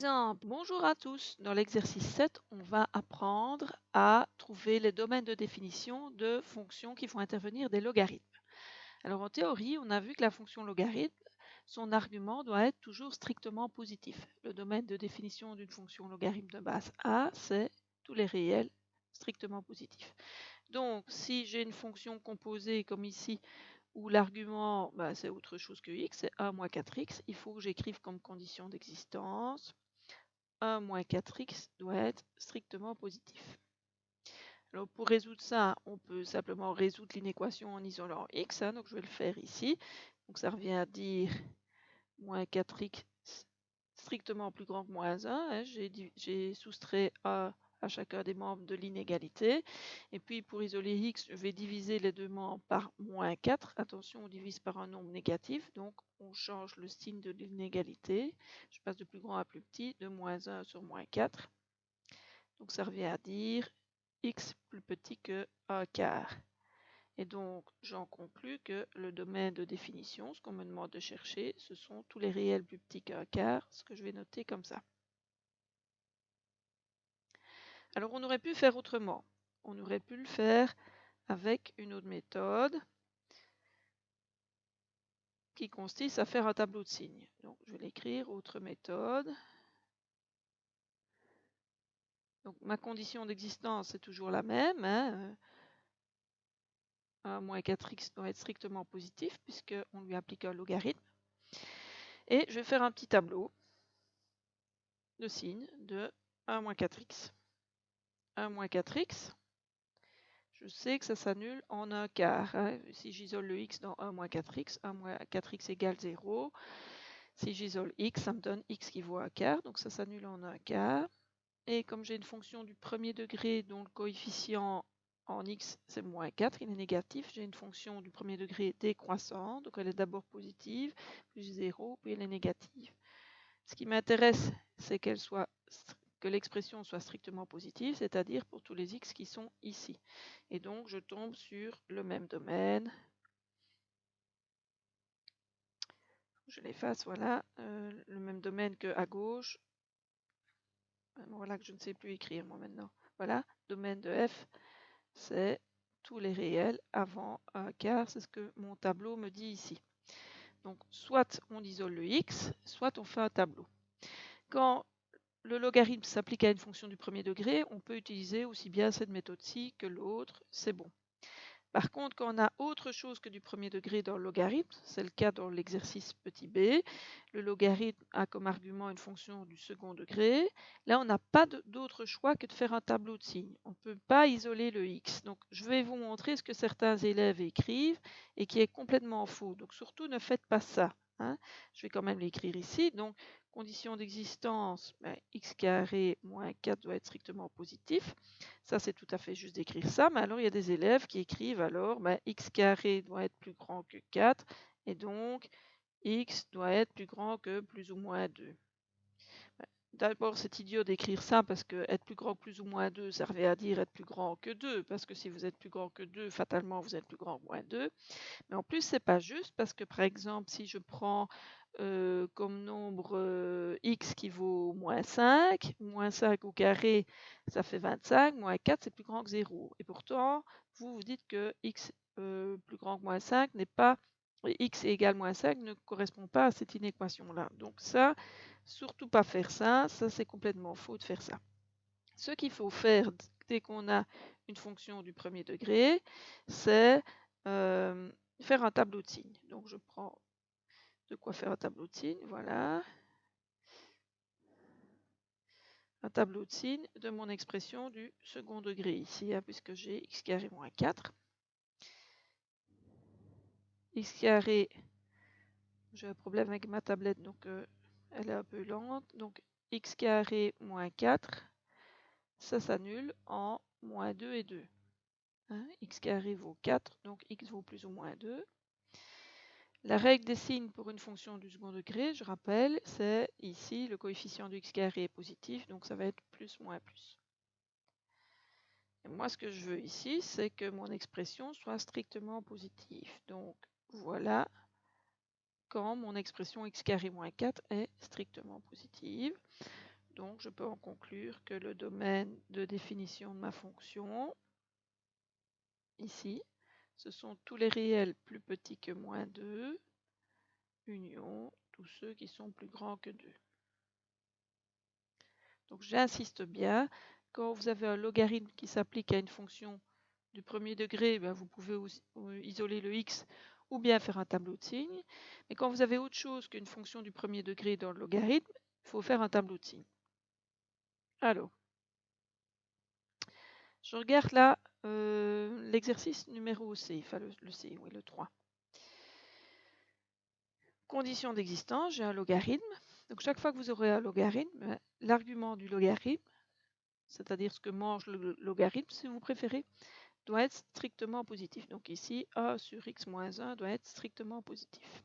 Exemple, bonjour à tous. Dans l'exercice 7, on va apprendre à trouver les domaines de définition de fonctions qui font intervenir des logarithmes. Alors en théorie, on a vu que la fonction logarithme, son argument doit être toujours strictement positif. Le domaine de définition d'une fonction logarithme de base A, c'est tous les réels strictement positifs. Donc si j'ai une fonction composée comme ici, où l'argument c'est autre chose que x, c'est 1 moins 4x, il faut que j'écrive comme condition d'existence 1 moins 4x doit être strictement positif. Alors pour résoudre ça, on peut simplement résoudre l'inéquation en isolant x, donc je vais le faire ici. Donc ça revient à dire moins 4x strictement plus grand que moins 1. J'ai soustrait a à chacun des membres de l'inégalité. Et puis pour isoler x, je vais diviser les deux membres par moins 4. Attention, on divise par un nombre négatif, donc on change le signe de l'inégalité. Je passe de plus grand à plus petit, de moins 1 sur moins 4. Donc ça revient à dire x plus petit que 1 quart. Et donc j'en conclus que le domaine de définition, ce qu'on me demande de chercher, ce sont tous les réels plus petits qu'un quart, ce que je vais noter comme ça. Alors on aurait pu faire autrement. On aurait pu le faire avec une autre méthode qui consiste à faire un tableau de signes. Donc je vais l'écrire, autre méthode. Donc ma condition d'existence est toujours la même. 1 moins 4x doit être strictement positif puisqu'on lui applique un logarithme. Et je vais faire un petit tableau de signes de 1 moins 4x. 1 moins 4x, je sais que ça s'annule en un quart. Si j'isole le x dans 1 moins 4x, 1 moins 4x égale 0. Si j'isole x, ça me donne x qui vaut un quart, donc ça s'annule en un quart. Et comme j'ai une fonction du premier degré dont le coefficient en x c'est moins 4, il est négatif, j'ai une fonction du premier degré décroissante, donc elle est d'abord positive, plus 0, puis elle est négative. Ce qui m'intéresse, c'est que l'expression soit strictement positive, c'est-à-dire pour tous les x qui sont ici. Et donc, je tombe sur le même domaine. Je l'efface, voilà, le même domaine qu'à gauche. Voilà que je ne sais plus écrire, moi, maintenant. Voilà, domaine de f, c'est tous les réels avant un quart, c'est ce que mon tableau me dit ici. Donc, soit on isole le x, soit on fait un tableau. Quand le logarithme s'applique à une fonction du premier degré, on peut utiliser aussi bien cette méthode-ci que l'autre, c'est bon. Par contre, quand on a autre chose que du premier degré dans le logarithme, c'est le cas dans l'exercice petit b, le logarithme a comme argument une fonction du second degré, là on n'a pas d'autre choix que de faire un tableau de signes. On ne peut pas isoler le x. Donc je vais vous montrer ce que certains élèves écrivent et qui est complètement faux. Donc surtout ne faites pas ça. Je vais quand même l'écrire ici. Donc condition d'existence, x carré moins 4 doit être strictement positif. Ça, c'est tout à fait juste d'écrire ça. Mais alors, il y a des élèves qui écrivent alors x carré doit être plus grand que 4 et donc x doit être plus grand que plus ou moins 2. D'abord, c'est idiot d'écrire ça parce que être plus grand que plus ou moins 2, ça revient à dire être plus grand que 2. Parce que si vous êtes plus grand que 2, fatalement, vous êtes plus grand que moins 2. Mais en plus, c'est pas juste parce que, par exemple, si je prends comme nombre x qui vaut moins 5 au carré, ça fait 25, moins 4, c'est plus grand que 0. Et pourtant, vous dites que x plus grand que moins 5 n'est pas, x égale moins 5 ne correspond pas à cette inéquation-là. Donc ça, surtout pas faire ça, c'est complètement faux de faire ça. Ce qu'il faut faire dès qu'on a une fonction du premier degré, c'est faire un tableau de signes. Donc je prends de quoi faire un tableau de signes, voilà. Un tableau de signes de mon expression du second degré ici, puisque j'ai x carré moins 4. X carré, j'ai un problème avec ma tablette, donc elle est un peu lente. Donc x carré moins 4, ça s'annule en moins 2 et 2. X carré vaut 4, donc x vaut plus ou moins 2. La règle des signes pour une fonction du second degré, je rappelle, c'est ici le coefficient du x carré est positif, donc ça va être plus moins plus. Et moi, ce que je veux ici, c'est que mon expression soit strictement positive. Donc voilà quand mon expression x carré moins 4 est strictement positive. Donc je peux en conclure que le domaine de définition de ma fonction, ici, ce sont tous les réels plus petits que moins 2, union tous ceux qui sont plus grands que 2. Donc j'insiste bien, quand vous avez un logarithme qui s'applique à une fonction du premier degré, ben, vous pouvez aussi isoler le x ou bien faire un tableau de signes. Mais quand vous avez autre chose qu'une fonction du premier degré dans le logarithme, il faut faire un tableau de signes. Alors, je regarde là l'exercice numéro C, enfin le C, oui, le 3. Condition d'existence, j'ai un logarithme. Donc chaque fois que vous aurez un logarithme, l'argument du logarithme, c'est-à-dire ce que mange le logarithme si vous préférez, doit être strictement positif. Donc ici, a sur x moins 1 doit être strictement positif.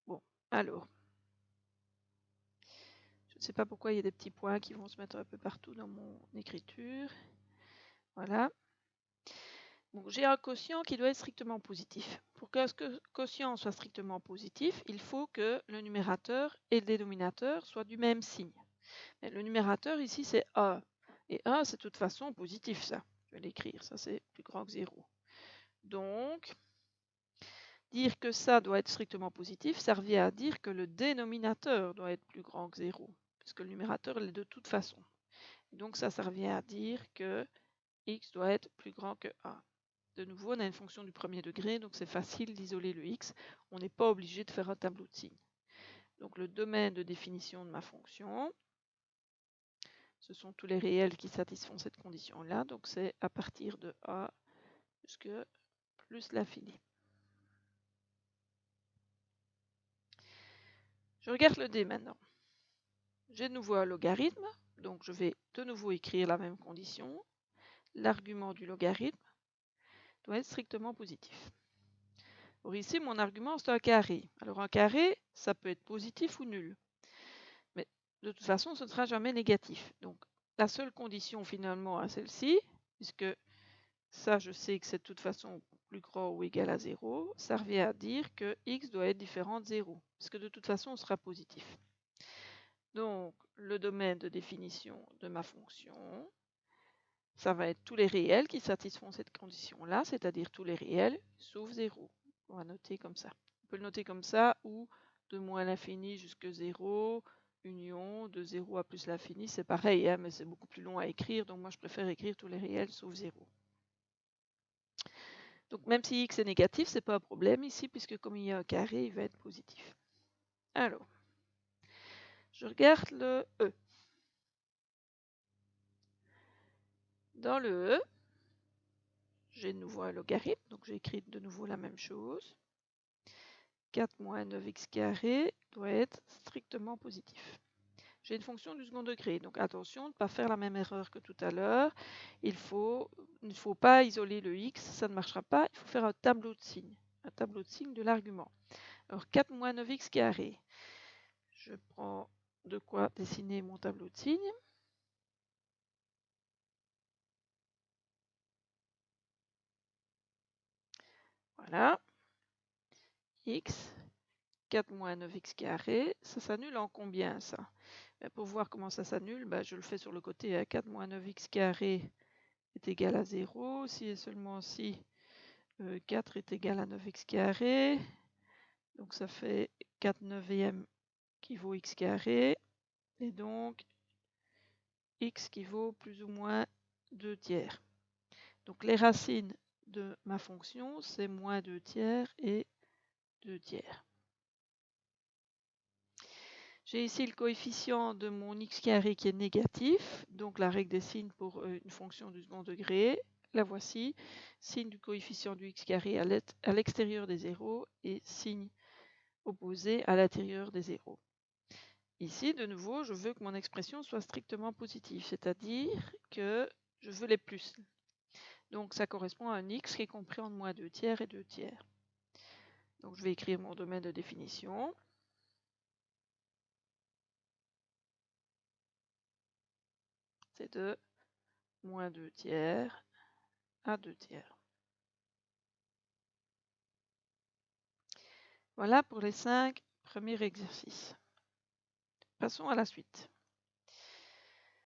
Bon, alors, je ne sais pas pourquoi il y a des petits points qui vont se mettre un peu partout dans mon écriture. Voilà. Bon, j'ai un quotient qui doit être strictement positif. Pour que ce quotient soit strictement positif, il faut que le numérateur et le dénominateur soient du même signe. Mais le numérateur ici c'est 1. Et 1 c'est de toute façon positif ça. Je vais l'écrire, ça c'est plus grand que 0. Donc, dire que ça doit être strictement positif, ça revient à dire que le dénominateur doit être plus grand que 0. Puisque le numérateur l'est de toute façon. Donc ça revient à dire que x doit être plus grand que 1. De nouveau, on a une fonction du premier degré, donc c'est facile d'isoler le x. On n'est pas obligé de faire un tableau de signes. Donc le domaine de définition de ma fonction, ce sont tous les réels qui satisfont cette condition-là. Donc c'est à partir de a jusque plus l'infini. Je regarde le d maintenant. J'ai de nouveau un logarithme, donc je vais de nouveau écrire la même condition. L'argument du logarithme doit être strictement positif. Or ici, mon argument, c'est un carré. Alors un carré, ça peut être positif ou nul. Mais de toute façon, ce ne sera jamais négatif. Donc la seule condition finalement à celle-ci, puisque ça, je sais que c'est de toute façon plus grand ou égal à 0, ça revient à dire que x doit être différent de 0, puisque de toute façon, on sera positif. Donc, le domaine de définition de ma fonction, ça va être tous les réels qui satisfont cette condition-là, c'est-à-dire tous les réels sauf 0. On va noter comme ça. On peut le noter comme ça, ou de moins l'infini jusqu'à 0, union de 0 à plus l'infini, c'est pareil, hein, mais c'est beaucoup plus long à écrire, donc moi je préfère écrire tous les réels sauf 0. Donc même si x est négatif, c'est pas un problème ici, puisque comme il y a un carré, il va être positif. Alors, je regarde le E. Dans le E, j'ai de nouveau un logarithme, donc j'écris de nouveau la même chose. 4 moins 9x carré doit être strictement positif. J'ai une fonction du second degré, donc attention de ne pas faire la même erreur que tout à l'heure. Il ne faut pas isoler le x, ça ne marchera pas, il faut faire un tableau de signes de l'argument. Alors 4 moins 9x carré, je prends de quoi dessiner mon tableau de signes. Voilà, x, 4 moins 9x carré, ça s'annule en combien ça? Pour voir comment ça s'annule, je le fais sur le côté. 4 moins 9x carré est égal à 0. Si et seulement si 4 est égal à 9x carré, donc ça fait 4 neuvièmes qui vaut x carré, et donc x qui vaut plus ou moins 2 tiers. Donc les racines de ma fonction, c'est moins 2 tiers et 2 tiers. J'ai ici le coefficient de mon x carré qui est négatif, donc la règle des signes pour une fonction du second degré. La voici, signe du coefficient du x carré à l'extérieur des zéros et signe opposé à l'intérieur des zéros. Ici, de nouveau, je veux que mon expression soit strictement positive, c'est-à-dire que je veux les plus. Donc ça correspond à un x qui est compris entre moins 2 tiers et 2 tiers. Donc je vais écrire mon domaine de définition. C'est de moins 2 tiers à 2 tiers. Voilà pour les 5 premiers exercices. Passons à la suite.